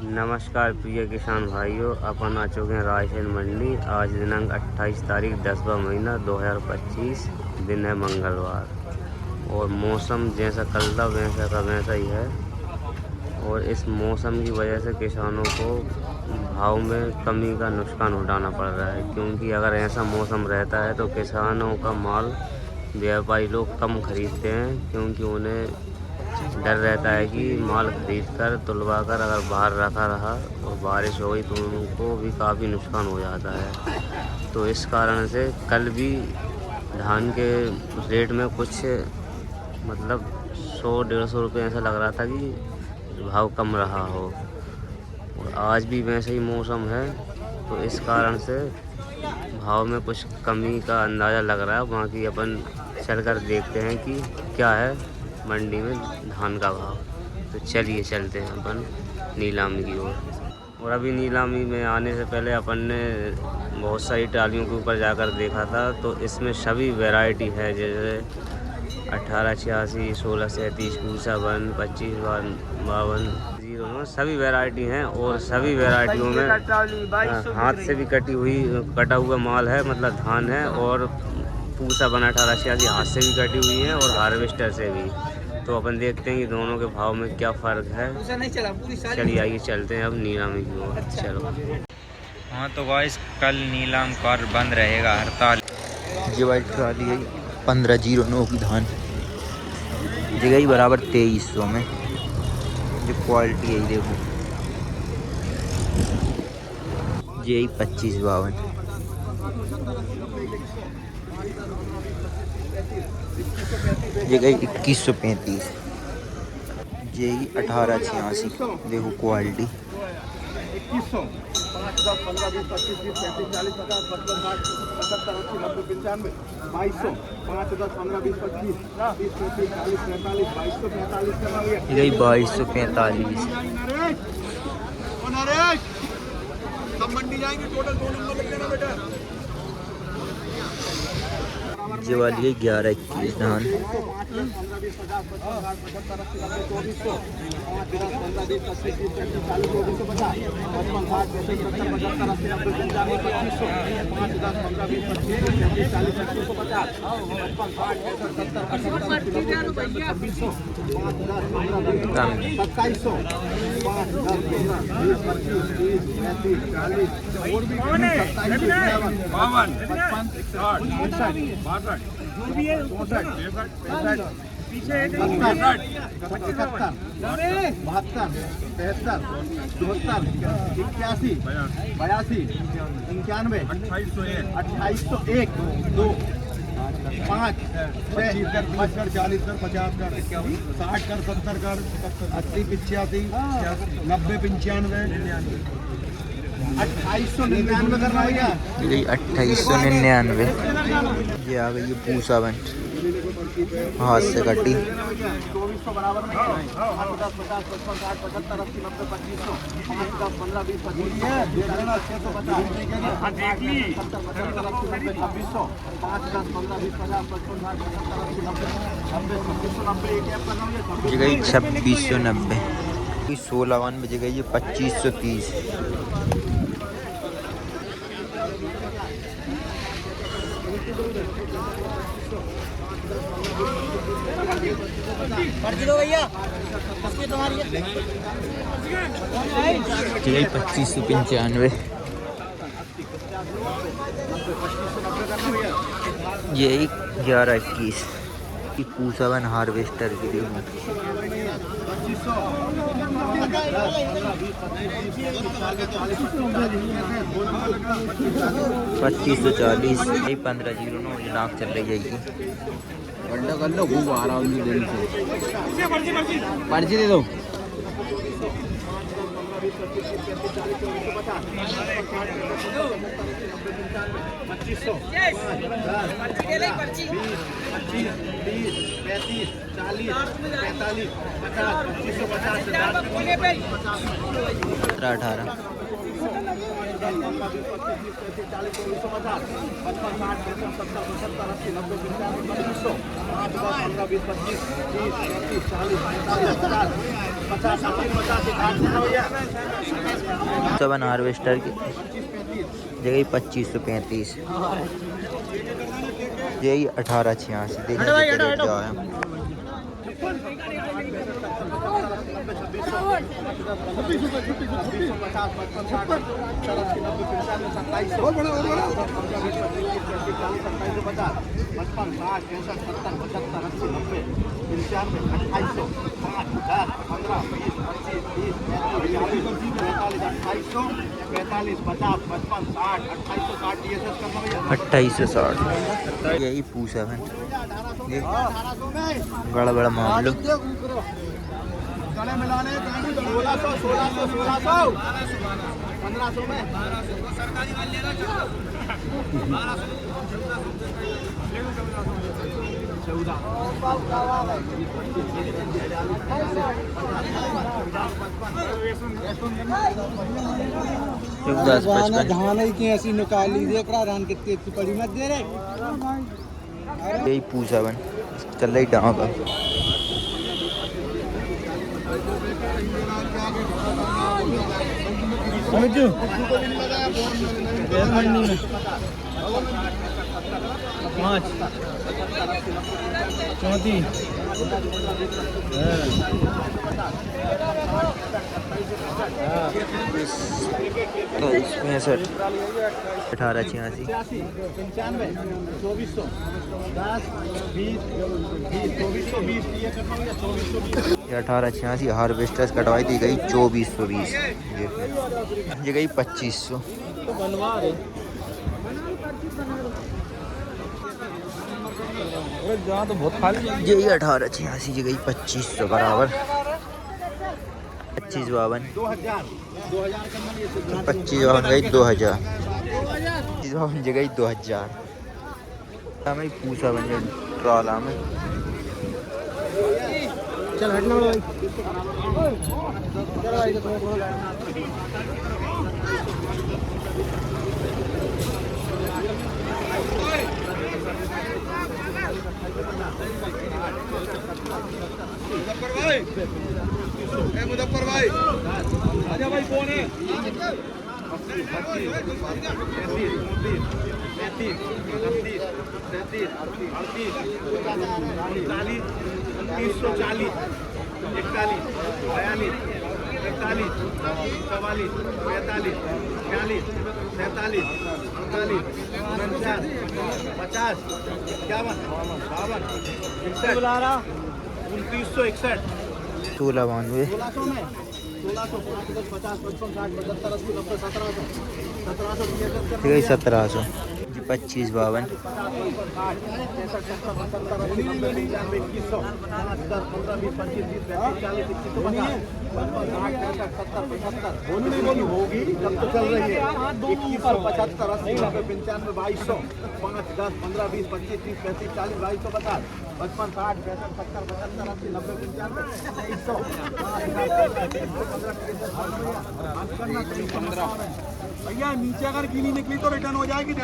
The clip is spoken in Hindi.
नमस्कार प्रिय किसान भाइयों, अपन आ चुके हैं रायसेन मंडी। आज दिनांक 28 तारीख 10वां महीना 2025, दिन है मंगलवार। और मौसम जैसा कल था वैसा का वैसा ही है। और इस मौसम की वजह से किसानों को भाव में कमी का नुकसान उठाना पड़ रहा है, क्योंकि अगर ऐसा मौसम रहता है तो किसानों का माल व्यापारी लोग कम खरीदते हैं, क्योंकि उन्हें डर रहता है कि माल खरीद कर तुलवा कर अगर बाहर रखा रहा और बारिश हो गई तो उनको भी काफ़ी नुकसान हो जाता है। तो इस कारण से कल भी धान के रेट में कुछ मतलब 100-150 रुपये ऐसा लग रहा था कि भाव कम रहा हो। और आज भी वैसे ही मौसम है, तो इस कारण से भाव में कुछ कमी का अंदाज़ा लग रहा है। बाकी अपन चलकर देखते हैं कि क्या है मंडी में धान का भाव। तो चलिए चलते हैं अपन नीलामी की ओर। और अभी नीलामी में आने से पहले अपन ने बहुत सारी ट्रालियों के ऊपर जाकर देखा था, तो इसमें सभी वैरायटी है, जैसे 1886, 1637, पूसा 1, 2552, 0, सभी वैरायटी हैं। और सभी वैरायटियों में हाथ से भी कटा हुआ माल है, मतलब धान है। और पूसा 1 1886 हाथ से भी कटी हुई है और हार्वेस्टर से भी। तो अपन देखते हैं कि दोनों के भाव में क्या फ़र्क है। चलिए आइए चलते हैं अब नीलामी की ओर। चलो। हाँ तो गाइस, कल नीलाम कार बंद रहेगा, हड़ताल। ये वाली ट्राली है 1509 की धान जगह बराबर 2300 में। जो क्वालिटी है देखो, ये 2552, ये गई 2135, ये 1886। देखो क्वालिटी 2100, 5, 10, 15, 20, 25, 30, 35, 40, 50, 55, 60, 70, 80, 90, 95, 2200, 5, 10, 15, 20, 25, 30, 35, 40, 45, 2245 ये 2245। नरेश, सब मंडी जाएंगे, टोटल 2 नंबर लिख देना बेटा। ये वाली है 1121 धान। 5, 10, 15, 20, 50, 55, 60, 70, 80, 90, 2400, 5, 10, 15, 20, 25, 30, 35, 40, 2450, 55, 60, 65, 70, 80, 90, 95, 2500, 5, 10, 15, 20, 25, 30, 40, 2550, 55, 60, 65, 70, 80, 90, 95, 2600, 5, 10, 15, 20, 2700, 5, 10, 15, 20, 25, 30, 35, 40, और भी 27, 52, 55, 60, 62, जो भी है 64, 65, पीछे 71, 72, 73, 72, 73, 74, 81, 82, 91, 2801, 2, 5, 6, 50, 40, 50, 60, 70, 80, 85, 90, 95, 2899 करना भैया। ये 2899। ये आ गई ये पूसा 1 हाथ से कटी। 2400 बराबर में 5, 10, 50, 55, 60, 75, 80, 90, 2500, 5, 10, 15, 20, 25, 650, 70, 75, 80, 90, 2600, 5, 10, 15, 20, 50, 55, 60, 70, 80, 90, 2690, एक ऐप करना मुझे। ये गई 2690। 16 बजे गई ये 2530। भैया 2595। ये 1121 की पूसा 1 हार्वेस्टर की दी 2540। 1509 लाख चल रही है ये। कर लो, खूब आ रहा हूँ दिन से। पर्ची दे दो। 2500, 50, पूसा हार्वेस्टर की जगह 2535, यही 1886। देखिए कितने रेट का है। अट्ठाईस सौ साठ, यही पूसा है। बड़ा बड़ा मामलो गले मिलाने 1600 1500 में सरकारी माल लेना 1455, धान की ऐसी निकाली देख रहा धान कितनी पड़ी मत दे रहे। यही पूसा बन चल रही डाँव का। समझो मंडी में 5 34 65, 1886, 95 2400 10 20 2420 ये करना होगा 2420 1886 हार्वेस्टर्स कटवाई थी गई 2420, ये गई 2500। तो बनवा रहे जहाँ तो बहुत खाली है। यही 1886 की गई 2500 बराबर। 2552, 2000 करना ये 2552 गई 2000, 2552 जगह 2000। हमें पूछा बन ट्रॉला में चल हटना भाई चल भाई तो मुजफ्फर भाई आजा भाई कौन है 2961 1692, 1600 में 1600 50 55 60 75 80 90 1700 गई 1700। 2552, होगी तब तो चल रही है 2175 80 90 95 2200 5 10 15 20 25 30 35 40 2250 55 60 65 70 75 80 90 95 2300 भैया नीचे अगर गीली निकली तो रिटर्न हो जाएगी।